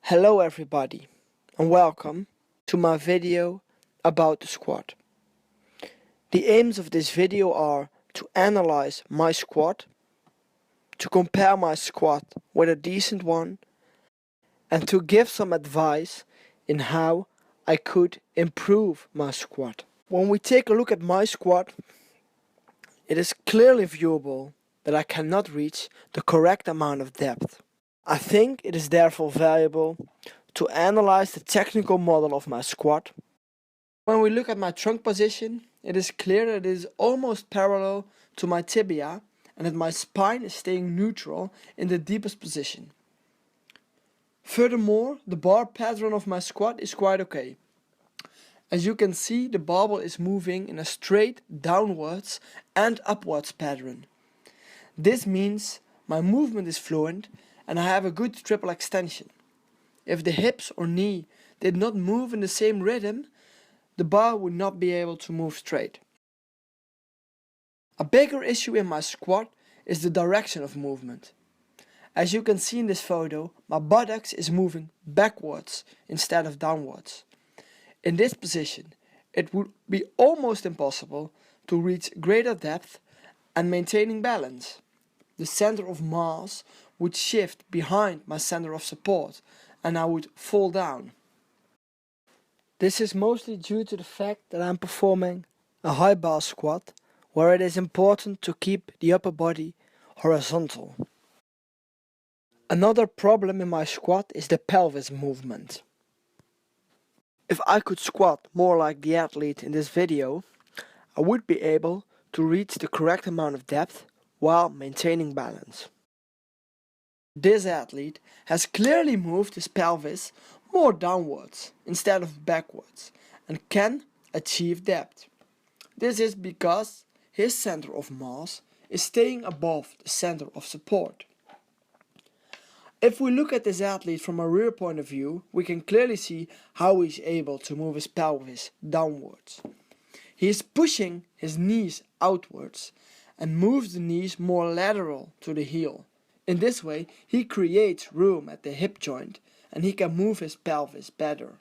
Hello everybody and welcome to my video about the squat. The aims of this video are to analyze my squat, to compare my squat with a decent one, and to give some advice in how I could improve my squat. When we take a look at my squat, it is clearly viewable that I cannot reach the correct amount of depth. I think it is therefore valuable to analyze the technical model of my squat. When we look at my trunk position, it is clear that it is almost parallel to my tibia and that my spine is staying neutral in the deepest position. Furthermore, the bar pattern of my squat is quite okay. As you can see, the barbell is moving in a straight downwards and upwards pattern. This means my movement is fluent and I have a good triple extension. If the hips or knee did not move in the same rhythm, the bar would not be able to move straight. A bigger issue in my squat is the direction of movement. As you can see in this photo, my buttocks is moving backwards instead of downwards. In this position, it would be almost impossible to reach greater depth and maintaining balance. The center of mass would shift behind my center of support and I would fall down. This is mostly due to the fact that I'm performing a high bar squat where it is important to keep the upper body horizontal. Another problem in my squat is the pelvis movement. If I could squat more like the athlete in this video, I would be able to reach the correct amount of depth while maintaining balance. This athlete has clearly moved his pelvis more downwards instead of backwards and can achieve depth. This is because his center of mass is staying above the center of support. If we look at this athlete from a rear point of view, we can clearly see how he is able to move his pelvis downwards. He is pushing his knees outwards and moves the knees more lateral to the heel. In this way, he creates room at the hip joint and he can move his pelvis better.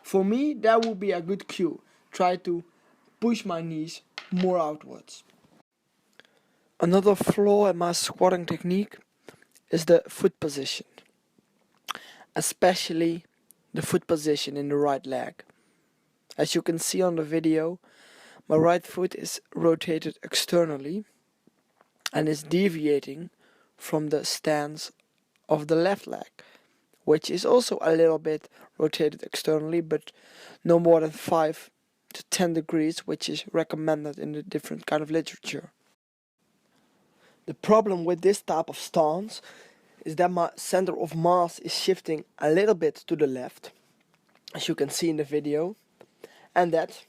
For me, that would be a good cue. Try to push my knees more outwards. Another flaw in my squatting technique is the foot position, especially the foot position in the right leg. As you can see on the video, my right foot is rotated externally and is deviating from the stance of the left leg, which is also a little bit rotated externally, but no more than 5 to 10 degrees, which is recommended in the different kind of literature. The problem with this type of stance is that my center of mass is shifting a little bit to the left, as you can see in the video, and that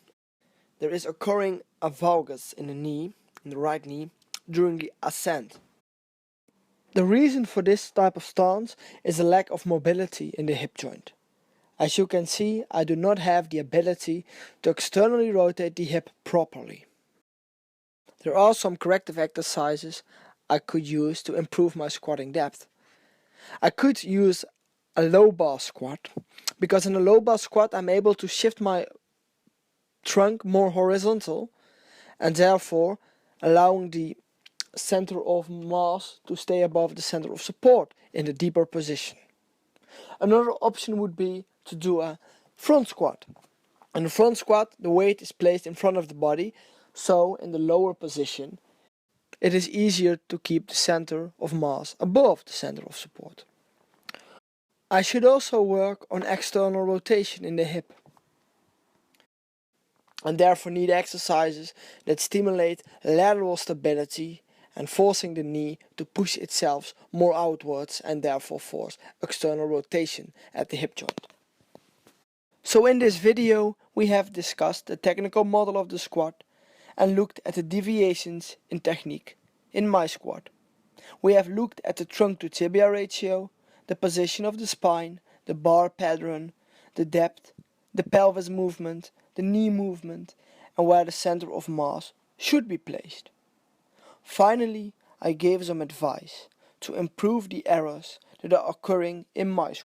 there is occurring a valgus in the knee, in the right knee, during the ascent. The reason for this type of stance is a lack of mobility in the hip joint. As you can see, I do not have the ability to externally rotate the hip properly. There are some corrective exercises I could use to improve my squatting depth. I could use a low bar squat, because in a low bar squat I'm able to shift my trunk more horizontal and therefore allowing the center of mass to stay above the center of support in the deeper position. Another option would be to do a front squat. In the front squat, the weight is placed in front of the body, so in the lower position it is easier to keep the center of mass above the center of support. I should also work on external rotation in the hip, and therefore need exercises that stimulate lateral stability and forcing the knee to push itself more outwards and therefore force external rotation at the hip joint. So in this video we have discussed the technical model of the squat and looked at the deviations in technique in my squat. We have looked at the trunk to tibia ratio, the position of the spine, the bar pattern, the depth, the pelvis movement, the knee movement, and where the center of mass should be placed. Finally, I gave some advice to improve the errors that are occurring in my squat.